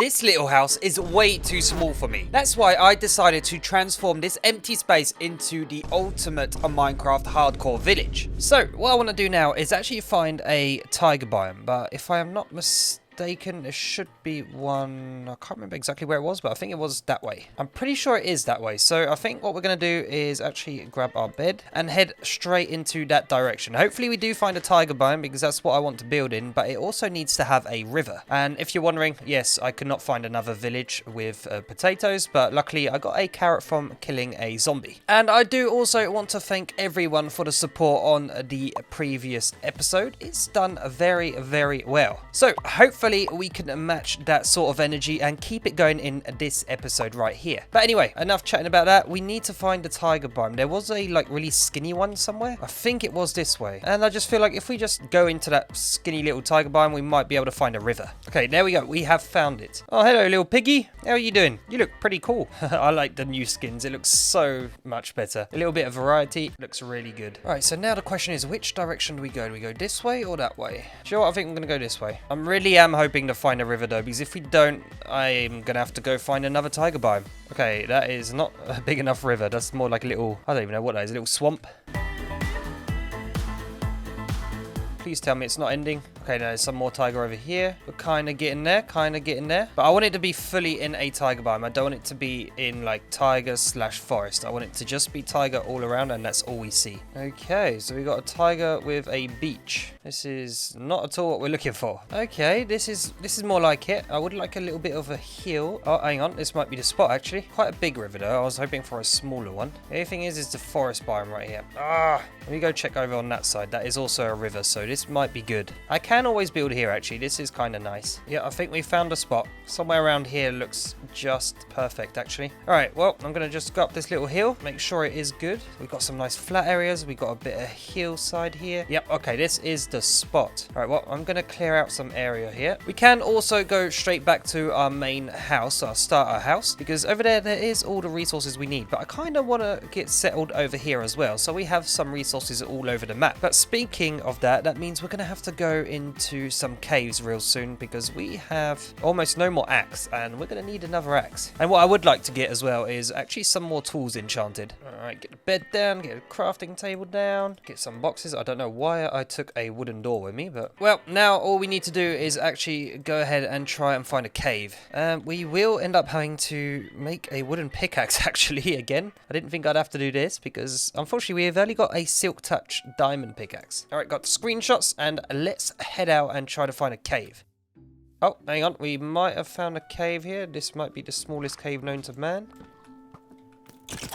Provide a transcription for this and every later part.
this little house is way too small for me. That's why I decided to transform this empty space into the ultimate Minecraft hardcore village. So what I want to do now is actually find a tiger biome, but if I am not mistaken, there should be one. I can't remember exactly where it was, but I think it was that way. I'm pretty sure it is that way. So I think what we're going to do is actually grab our bed and head straight into that direction. Hopefully we do find a tiger biome because that's what I want to build in, but it also needs to have a river. And if you're wondering, yes, I could not find another village with potatoes, but luckily I got a carrot from killing a zombie. And I do also want to thank everyone for the support on the previous episode. It's done very, very well. So hopefully we can match that sort of energy and keep it going in this episode right here. But anyway, enough chatting about that. We need to find the tiger biome. There was a like really skinny one somewhere. I think it was this way. And I just feel like if we just go into that skinny little tiger biome, we might be able to find a river. Okay, there we go. We have found it. Oh, hello, little piggy. How are you doing? You look pretty cool. I like the new skins. It looks so much better. A little bit of variety. Looks really good. All right, so now the question is, which direction do we go? Do we go this way or that way? Do you know what? I think I'm going to go this way. I really am hoping to find a river though, because if we don't, I'm gonna have to go find another tiger biome. Okay, that is not a big enough river. That's more like a little, I don't even know what that is, a little swamp. Please tell me it's not ending. Okay, there's some more tiger over here. We're kind of getting there, But I want it to be fully in a tiger biome. I don't want it to be in like tiger / forest. I want it to just be tiger all around, and that's all we see. Okay, so we got a tiger with a beach. This is not at all what we're looking for. Okay, this is more like it. I would like a little bit of a hill. Oh, hang on, this might be the spot actually. Quite a big river though. I was hoping for a smaller one. The only thing is the forest biome right here. Let me go check over on that side. That is also a river, so this might be good. I can always build here actually. This is kind of nice. Yeah, I think we found a spot. Somewhere around here looks just perfect actually. All right, well, I'm gonna just go up this little hill, make sure it is good. We've got some nice flat areas. We've got a bit of hillside here. Yep, okay, this is the spot. All right, well, I'm gonna clear out some area here. We can also go straight back to our main house, our starter house, because over there is all the resources we need, but I kind of want to get settled over here as well, so we have some resources all over the map. But speaking of that, that means we're gonna have to go into some caves real soon, because we have almost no more axe, and we're gonna need another axe. And what I would like to get as well is actually some more tools enchanted. All right, get the bed down, get a crafting table down, get some boxes. I don't know why I took a wooden door with me, but well, now all we need to do is actually go ahead and try and find a cave. We will end up having to make a wooden pickaxe actually again. I didn't think I'd have to do this because unfortunately we've only got a silk touch diamond pickaxe. All right, got the screenshots, and let's head out and try to find a cave. Oh, hang on, we might have found a cave here. This might be the smallest cave known to man.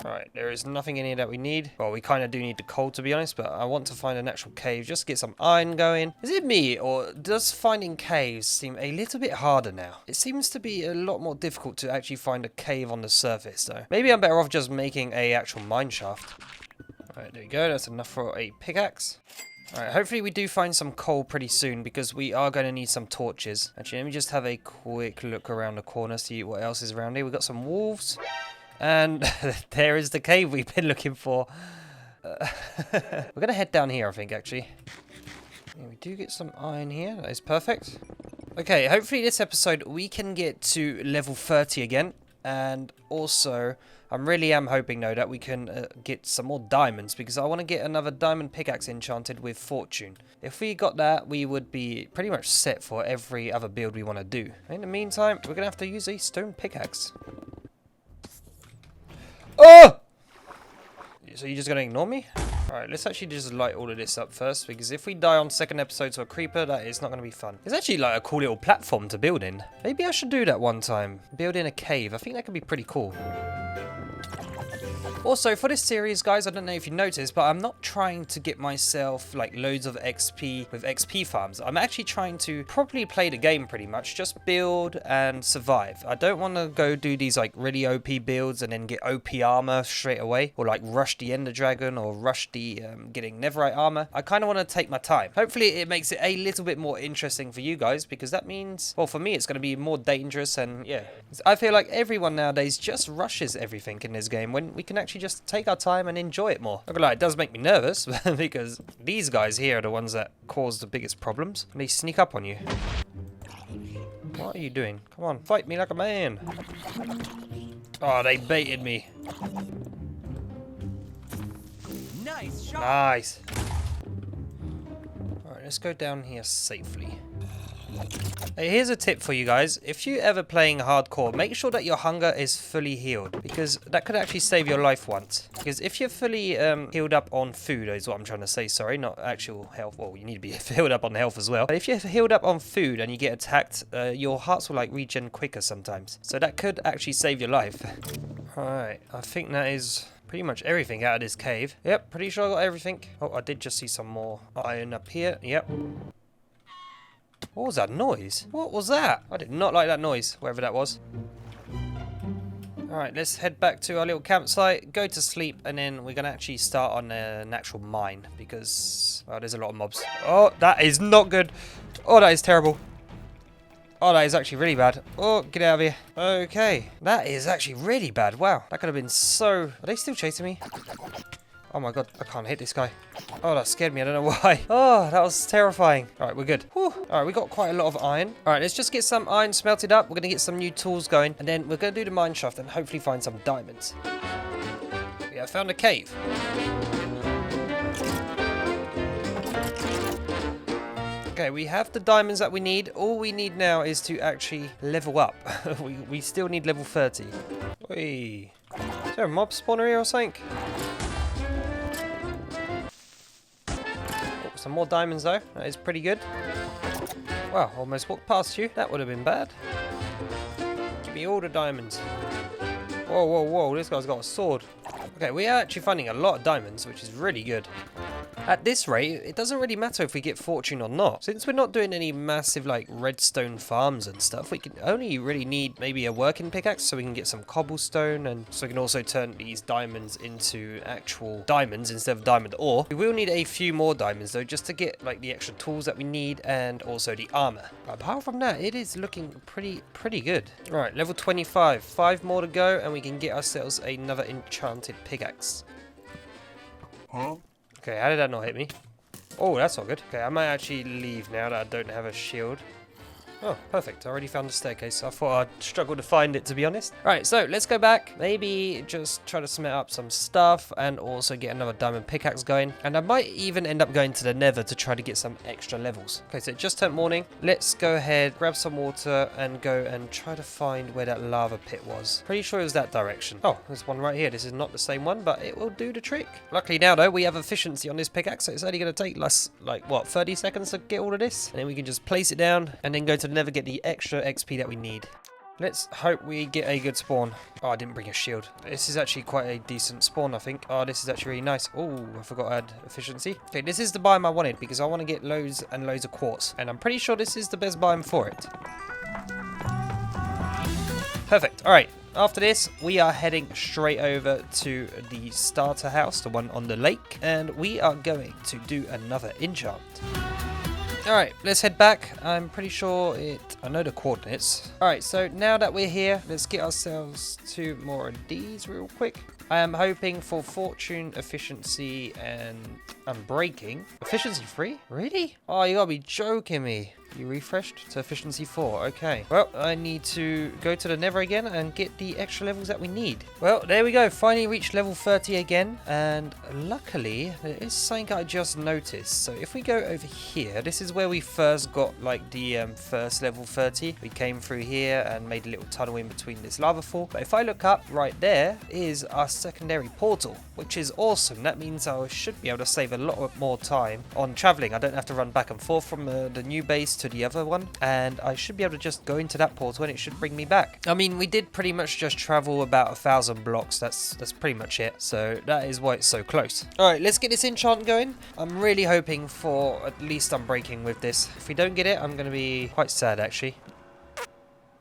Alright, there is nothing in here that we need. Well, we kind of do need the coal to be honest, but I want to find an actual cave just to get some iron going. Is it me, or does finding caves seem a little bit harder now? It seems to be a lot more difficult to actually find a cave on the surface though. Maybe I'm better off just making a actual mine shaft. Alright, there we go. That's enough for a pickaxe. Alright, hopefully we do find some coal pretty soon, because we are going to need some torches. Actually, let me just have a quick look around the corner, see what else is around here. We've got some wolves. And there is the cave we've been looking for. We're going to head down here, I think, actually. Yeah, we do get some iron here. That is perfect. Okay, hopefully this episode we can get to level 30 again. And also, I really am hoping, though, that we can get some more diamonds, because I want to get another diamond pickaxe enchanted with fortune. If we got that, we would be pretty much set for every other build we want to do. In the meantime, we're going to have to use a stone pickaxe. Oh! So you're just going to ignore me? Alright, let's actually just light all of this up first, because if we die on second episode to a creeper, that is not going to be fun. It's actually like a cool little platform to build in. Maybe I should do that one time. Build in a cave. I think that could be pretty cool. Also, for this series, guys, I don't know if you noticed, but I'm not trying to get myself like loads of XP with XP farms. I'm actually trying to properly play the game pretty much, just build and survive. I don't want to go do these like really OP builds and then get OP armor straight away, or like rush the Ender Dragon, or rush the getting Netherite armor. I kind of want to take my time. Hopefully it makes it a little bit more interesting for you guys, because that means, well, for me it's going to be more dangerous. And yeah, I feel like everyone nowadays just rushes everything in this game, when we can actually just take our time and enjoy it more. Not gonna lie, it does make me nervous because these guys here are the ones that cause the biggest problems, and they sneak up on you. What are you doing? Come on, fight me like a man. Oh, they baited me. Nice shot. Nice. Alright, let's go down here safely. Hey, here's a tip for you guys. If you're ever playing hardcore, make sure that your hunger is fully healed, because that could actually save your life once. Because if you're fully healed up on food, is what I'm trying to say, sorry, not actual health. Well, you need to be healed up on health as well. But if you're healed up on food and you get attacked, your hearts will like regen quicker sometimes. So that could actually save your life. Alright, I think that is pretty much everything out of this cave. Yep, pretty sure I got everything. Oh, I did just see some more iron up here. Yep. What was that noise? What was that? I did not like that noise, wherever that was. Alright, let's head back to our little campsite, go to sleep, and then we're going to actually start on an actual mine, because, well, there's a lot of mobs. Oh, that is not good. Oh, that is terrible. Oh, that is actually really bad. Oh, get out of here. Okay, that is actually really bad. Wow, that could have been so... Are they still chasing me? Oh my god, I can't hit this guy. Oh, that scared me. I don't know why. Oh, that was terrifying. All right, we're good. Whew. All right, we got quite a lot of iron. All right, let's just get some iron smelted up. We're going to get some new tools going. And then we're going to do the mine shaft and hopefully find some diamonds. Yeah, I found a cave. Okay, we have the diamonds that we need. All we need now is to actually level up. we still need level 30. Whee. Is there a mob spawner here or something? Some more diamonds though, that is pretty good. Wow, almost walked past you. That would have been bad. Give me all the diamonds. Whoa, whoa, whoa, this guy's got a sword. Okay, we are actually finding a lot of diamonds, which is really good. At this rate, it doesn't really matter if we get fortune or not. Since we're not doing any massive like redstone farms and stuff, we can only really need maybe a working pickaxe so we can get some cobblestone, and so we can also turn these diamonds into actual diamonds instead of diamond ore. We will need a few more diamonds though, just to get like the extra tools that we need and also the armor. But apart from that, it is looking pretty good. All right, level 25, 5 more to go and we can get ourselves another enchanted pickaxe. Huh? Okay, how did that not hit me? Oh, that's not good. Okay, I might actually leave now that I don't have a shield. Oh, perfect. I already found the staircase. I thought I'd struggle to find it, to be honest. Right, so let's go back. Maybe just try to smelt up some stuff and also get another diamond pickaxe going. And I might even end up going to the nether to try to get some extra levels. Okay, so it just turned morning. Let's go ahead, grab some water and go and try to find where that lava pit was. Pretty sure it was that direction. Oh, there's one right here. This is not the same one, but it will do the trick. Luckily now, though, we have efficiency on this pickaxe, so it's only going to take less, like, what, 30 seconds to get all of this? And then we can just place it down and then go to never get the extra XP that we need. Let's hope we get a good spawn. Oh, I didn't bring a shield. This is actually quite a decent spawn, I think. Oh, this is actually really nice. Oh, I forgot to add efficiency. Okay, this is the biome I wanted because I want to get loads and loads of quartz. And I'm pretty sure this is the best biome for it. Perfect. All right. After this, we are heading straight over to the starter house, the one on the lake. And we are going to do another enchant. Alright, let's head back. I'm pretty sure I know the coordinates. Alright, so now that we're here, let's get ourselves 2 more of these real quick. I am hoping for fortune, efficiency, and unbreaking. Efficiency 3? Really? Oh, you gotta be joking me. You refreshed to efficiency 4. Okay. Well, I need to go to the nether again and get the extra levels that we need. Well, there we go. Finally reached level 30 again. And luckily, there is something I just noticed. So if we go over here, this is where we first got like the first level 30. We came through here and made a little tunnel in between this lava fall. But if I look up, right there is our secondary portal, which is awesome. That means I should be able to save a lot more time on traveling. I don't have to run back and forth from the new base to the other one, and I should be able to just go into that portal and it should bring me back. I mean, we did pretty much just travel about 1,000 blocks. That's pretty much it. So that is why it's so close. All right, let's get this enchant going. I'm really hoping for at least unbreaking with this. If we don't get it, I'm going to be quite sad actually.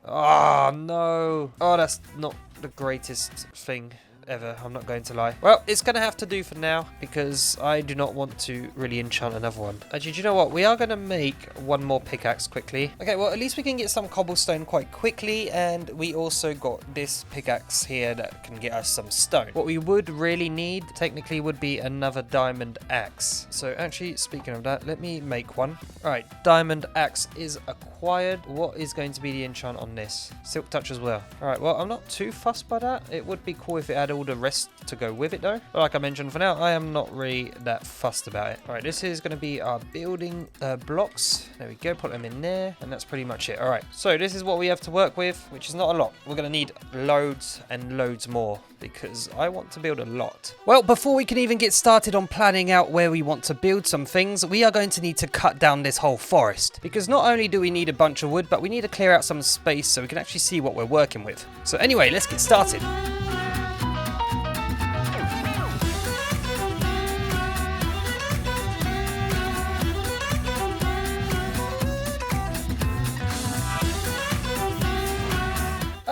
Oh no. Oh, that's not the greatest thing. ever. I'm not going to lie. Well, it's going to have to do for now because I do not want to really enchant another one. Actually, do you know what? We are going to make one more pickaxe quickly. Okay, well, at least we can get some cobblestone quite quickly, and we also got this pickaxe here that can get us some stone. What we would really need, technically, would be another diamond axe. So actually, speaking of that, let me make one. All right, diamond axe is acquired. What is going to be the enchant on this? Silk touch as well. All right, well, I'm not too fussed by that. It would be cool if it had all the rest to go with it, though. But like I mentioned, for now, I am not really that fussed about it. All right, this is going to be our building blocks. There we go, put them in there, and that's pretty much it. All right, so this is what we have to work with, which is not a lot. We're going to need loads and loads more because I want to build a lot. Well, before we can even get started on planning out where we want to build some things, we are going to need to cut down this whole forest, because not only do we need a bunch of wood, but we need to clear out some space so we can actually see what we're working with. So anyway, let's get started.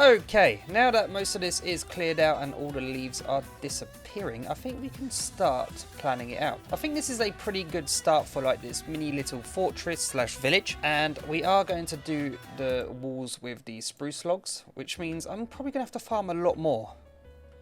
Okay, now that most of this is cleared out and all the leaves are disappearing, I think we can start planning it out. I think this is a pretty good start for like this mini little fortress slash village, and we are going to do the walls with the spruce logs, which means I'm probably gonna have to farm a lot more.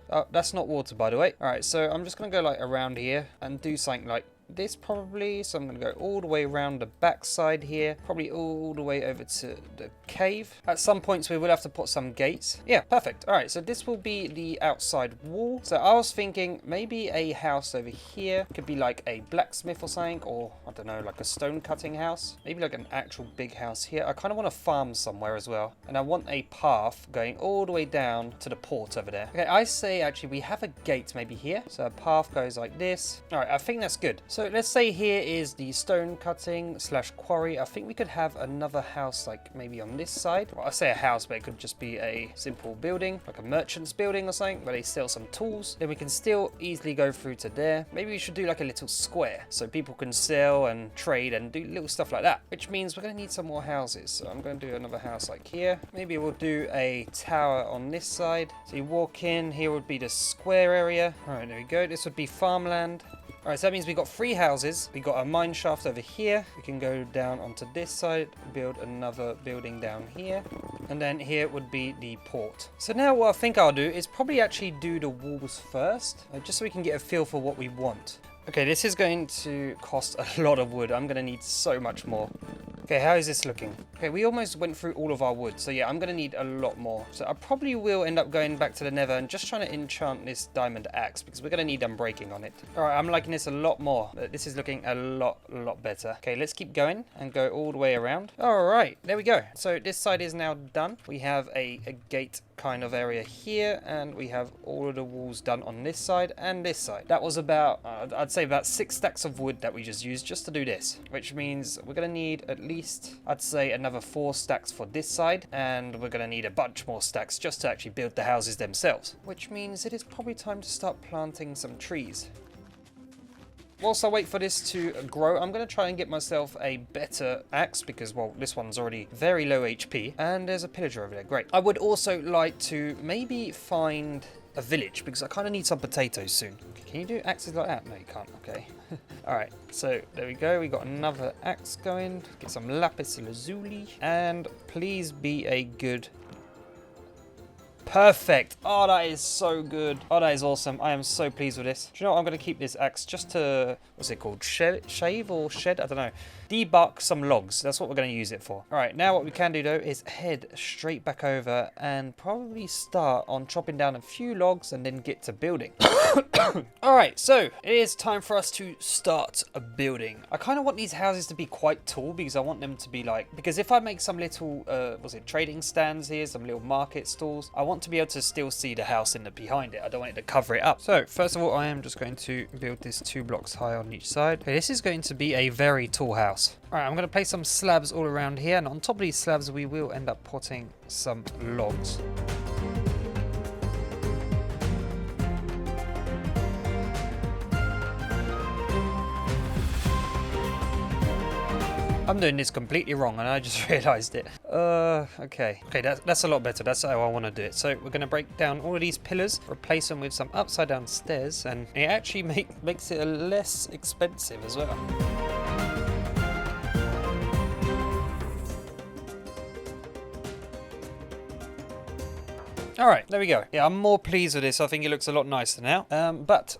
Oh, that's not water, by the way. All right, so I'm just gonna go like around here and do something like this probably. So I'm going to go all the way around the back side here, probably all the way over to the cave. At some points we will have to put some gates. Yeah, perfect. All right, so this will be the outside wall. So I was thinking maybe a house over here could be like a blacksmith or something, or I don't know, like a stone cutting house, maybe like an actual big house here. I kind of want to farm somewhere as well, and I want a path going all the way down to the port over there. Okay, I say actually we have a gate maybe here, so a path goes like this. All right, I think that's good. So let's say here is the stone cutting slash quarry. I think we could have another house like maybe on this side. Well, I say a house, but it could just be a simple building, like a merchant's building or something, where they sell some tools. Then we can still easily go through to there. Maybe we should do like a little square so people can sell and trade and do little stuff like that, which means we're going to need some more houses. So I'm going to do another house like here. Maybe we'll do a tower on this side. So you walk in, here would be the square area. All right, there we go. This would be farmland. Alright, so that means we've got 3 houses. We've got a mine shaft over here. We can go down onto this side, build another building down here. And then here would be the port. So now what I think I'll do is probably actually do the walls first, just so we can get a feel for what we want. Okay, this is going to cost a lot of wood. I'm going to need so much more. Okay, how is this looking? Okay, we almost went through all of our wood. So yeah, I'm going to need a lot more. So I probably will end up going back to the nether and just trying to enchant this diamond axe, because we're going to need unbreaking on it. All right, I'm liking this a lot more. This is looking a lot better. Okay, let's keep going and go all the way around. All right, there we go. So this side is now done. We have a gate kind of area here, and we have all of the walls done on this side and this side. That was about, I'd say about 6 stacks of wood that we just used just to do this, which means we're going to need at least, I'd say, another 4 stacks for this side, and we're going to need a bunch more stacks just to actually build the houses themselves, which means it is probably time to start planting some trees. Whilst I wait for this to grow, I'm going to try and get myself a better axe because, well, this one's already very low HP. And there's a pillager over there. Great. I would also like to maybe find a village because I kind of need some potatoes soon. Can you do axes like that? No, you can't. Okay. All right. So there we go. We got another axe going. Get some lapis lazuli. And please be a good... Perfect. Oh, that is so good. Oh, that is awesome. I am so pleased with this. Do you know what? I'm going to keep this axe just to, what's it called? Shave or shed? I don't know. Debark some logs. That's what we're going to use it for. All right. Now what we can do, though, is head straight back over and probably start on chopping down a few logs and then get to building. All right. So it is time for us to start a building. I kind of want these houses to be quite tall because I want them to be like, because if I make some little, trading stands here, some little market stalls, I want to be able to still see the house in the behind it. I don't want it to cover it up. So first of all, I am just going to build this 2 blocks high on each side. Okay, this is going to be a very tall house. All right, I'm going to place some slabs all around here, and on top of these slabs we will end up putting some logs. I'm doing this completely wrong and I just realized it. Okay, that's a lot better. That's how I want to do it. So we're going to break down all of these pillars, replace them with some upside down stairs, and it actually makes it less expensive as well. Alright, there we go. Yeah, I'm more pleased with this. I think it looks a lot nicer now. But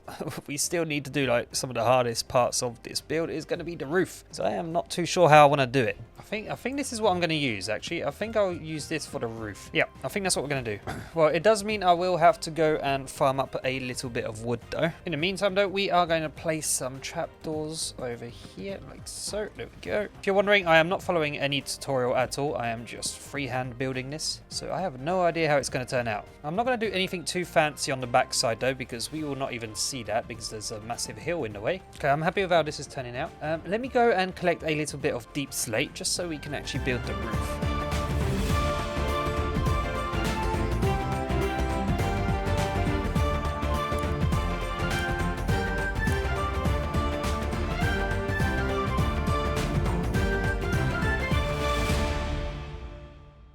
we still need to do like some of the hardest parts of this build is going to be the roof. So I am not too sure how I want to do it. I think this is what I'm going to use actually. I think I'll use this for the roof. Yeah, I think that's what we're going to do. Well, it does mean I will have to go and farm up a little bit of wood though. In the meantime though, we are going to place some trapdoors over here like so. There we go. If you're wondering, I am not following any tutorial at all. I am just freehand building this. So I have no idea how it's going to turn out. I'm not going to do anything too fancy on the back side though, because we will not even see that because there's a massive hill in the way. Okay, I'm happy with how this is turning out. Let me go and collect a little bit of deep slate just so we can actually build the roof.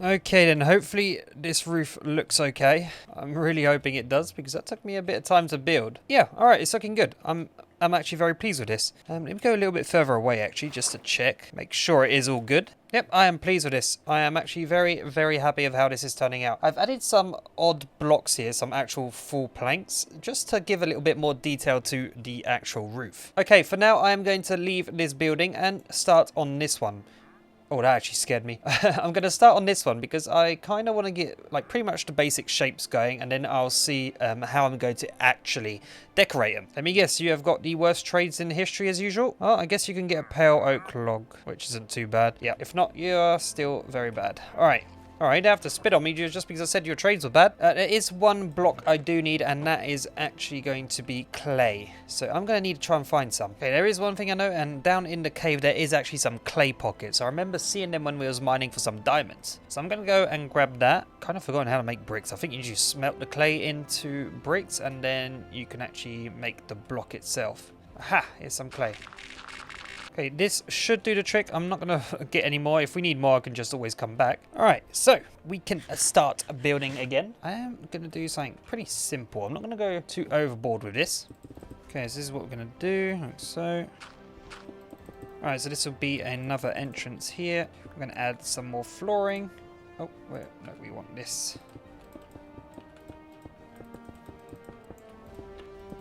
Okay then, hopefully this roof looks okay. I'm really hoping it does because that took me a bit of time to build. Yeah, alright, it's looking good. I'm actually very pleased with this. Let me go a little bit further away actually just to check, make sure it is all good. Yep, I am pleased with this. I am actually very, very happy of how this is turning out. I've added some odd blocks here, some actual full planks, just to give a little bit more detail to the actual roof. Okay, for now I am going to leave this building and start on this one. Oh, that actually scared me. I'm going to start on this one because I kind of want to get like pretty much the basic shapes going, and then I'll see how I'm going to actually decorate them. Let me guess, you have got the worst trades in history as usual? Oh, I guess you can get a pale oak log, which isn't too bad. Yeah, if not, you are still very bad. All right. Alright, you don't have to spit on me just because I said your trades were bad. There is one block I do need, and that is actually going to be clay. So I'm going to need to try and find some. Okay, there is one thing I know, and down in the cave there is actually some clay pockets. I remember seeing them when we was mining for some diamonds. So I'm going to go and grab that. Kind of forgotten how to make bricks. I think you just smelt the clay into bricks, and then you can actually make the block itself. Aha, here's some clay. Okay, this should do the trick. I'm not going to get any more. If we need more, I can just always come back. All right, so we can start building again. I am going to do something pretty simple. I'm not going to go too overboard with this. Okay, so this is what we're going to do, like so. All right, so this will be another entrance here. We're going to add some more flooring. Oh, wait, no, we want this.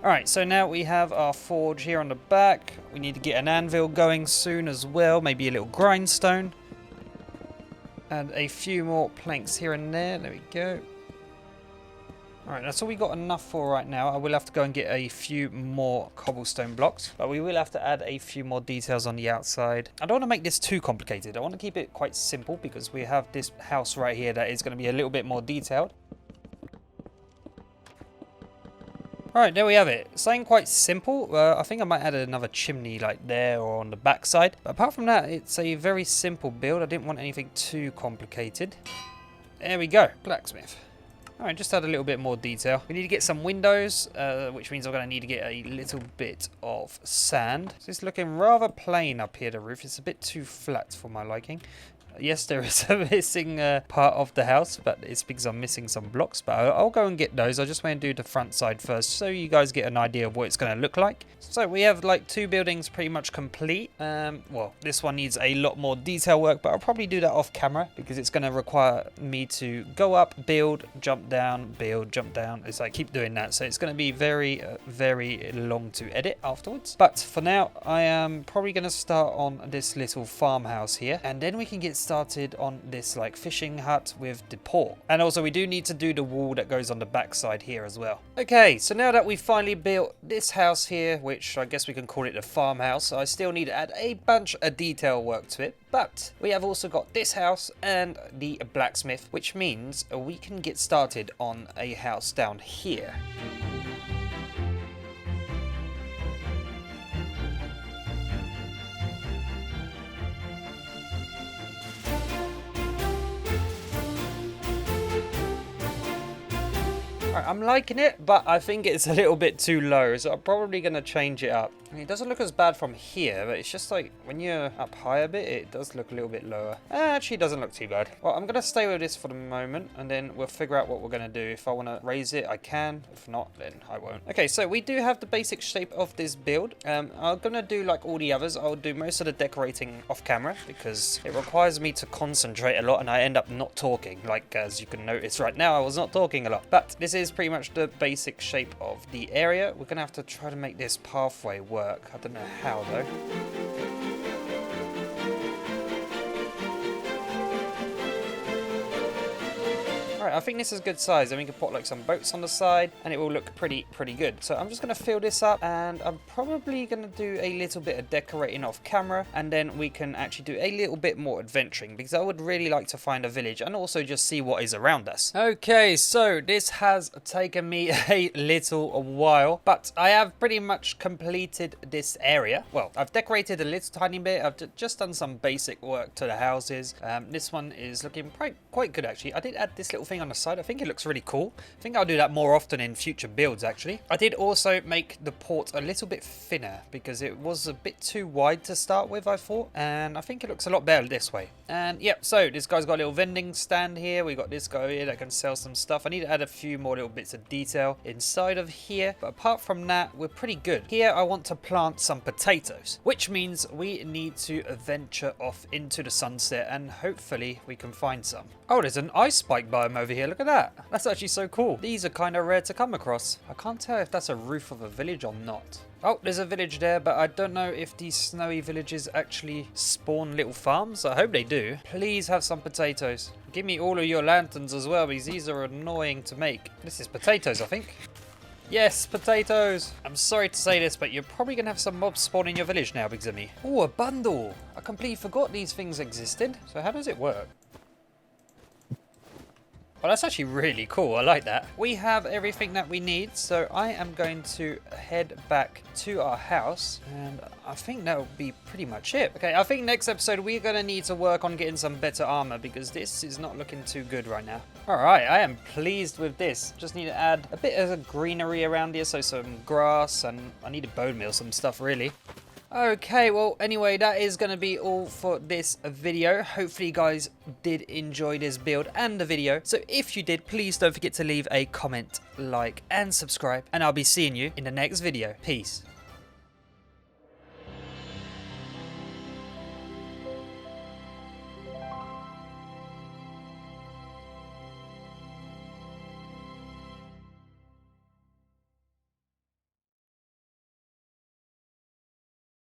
Alright, so now we have our forge here on the back. We need to get an anvil going soon as well, maybe a little grindstone. And a few more planks here and there, there we go. Alright, that's all we got enough for right now. I will have to go and get a few more cobblestone blocks, but we will have to add a few more details on the outside. I don't want to make this too complicated. I want to keep it quite simple because we have this house right here that is going to be a little bit more detailed. Alright, there we have it. Something quite simple. I think I might add another chimney like there or on the back side. But apart from that, it's a very simple build. I didn't want anything too complicated. There we go. Blacksmith. Alright, just add a little bit more detail. We need to get some windows, which means I'm going to need to get a little bit of sand. So it's looking rather plain up here, the roof. It's a bit too flat for my liking. Yes, there is a missing part of the house, but it's because I'm missing some blocks. But I'll go and get those. I just want to do the front side first so you guys get an idea of what it's going to look like. So we have like 2 buildings pretty much complete. Well, this one needs a lot more detail work, but I'll probably do that off camera because it's going to require me to go up, build, jump down, build, jump down. It's like keep doing that. So it's going to be very, very long to edit afterwards. But for now, I am probably going to start on this little farmhouse here, and then we can get started on this like fishing hut with the port. And also we do need to do the wall that goes on the back side here as well. Okay, so now that we've finally built this house here, which I guess we can call it the farmhouse, I still need to add a bunch of detail work to it. But we have also got this house and the blacksmith, which means we can get started on a house down here. Alright, I'm liking it, but I think it's a little bit too low, so I'm probably going to change it up. I mean, it doesn't look as bad from here, but it's just like when you're up high a bit, it does look a little bit lower. Actually, it doesn't look too bad. Well, I'm going to stay with this for the moment, and then we'll figure out what we're going to do. If I want to raise it, I can. If not, then I won't. Okay, so we do have the basic shape of this build. I'm going to do like all the others. I'll do most of the decorating off camera because it requires me to concentrate a lot, and I end up not talking. Like, as you can notice right now, I was not talking a lot. But this is pretty much the basic shape of the area. We're going to have to try to make this pathway work. I don't know how though. Alright, I think this is a good size, and we can put like some boats on the side and it will look pretty good. So I'm just going to fill this up, and I'm probably going to do a little bit of decorating off camera, and then we can actually do a little bit more adventuring because I would really like to find a village and also just see what is around us. Okay, so this has taken me a little while, but I have pretty much completed this area. Well, I've decorated a little tiny bit. I've just done some basic work to the houses. This one is looking quite good actually. I did add this little thing on the side. I think it looks really cool. I think I'll do that more often in future builds actually. I did also make the port a little bit thinner because it was a bit too wide to start with, I thought, and I think it looks a lot better this way. And yep, so this guy's got a little vending stand here. We got this guy here that can sell some stuff. I need to add a few more little bits of detail inside of here, but apart from that, we're pretty good. Here I want to plant some potatoes, which means we need to venture off into the sunset and hopefully we can find some. Oh, there's an ice spike biome over here. Look at that. That's actually so cool. These are kind of rare to come across. I can't tell if that's a roof of a village or not. Oh, there's a village there, but I don't know if these snowy villages actually spawn little farms. I hope they do. Please have some potatoes. Give me all of your lanterns as well, because these are annoying to make. This is potatoes, I think. Yes, potatoes. I'm sorry to say this, but you're probably going to have some mobs spawn in your village now because of me. Oh, a bundle. I completely forgot these things existed. So how does it work? Well, that's actually really cool. I like that. We have everything that we need, so I am going to head back to our house, and I think that will be pretty much it. Okay, I think next episode we're going to need to work on getting some better armor because this is not looking too good right now. All right, I am pleased with this. Just need to add a bit of greenery around here, so some grass, and I need to bone meal some stuff really. Okay, well, anyway, that is going to be all for this video. Hopefully you guys did enjoy this build and the video. So if you did, please don't forget to leave a comment, like, and subscribe. And I'll be seeing you in the next video. Peace.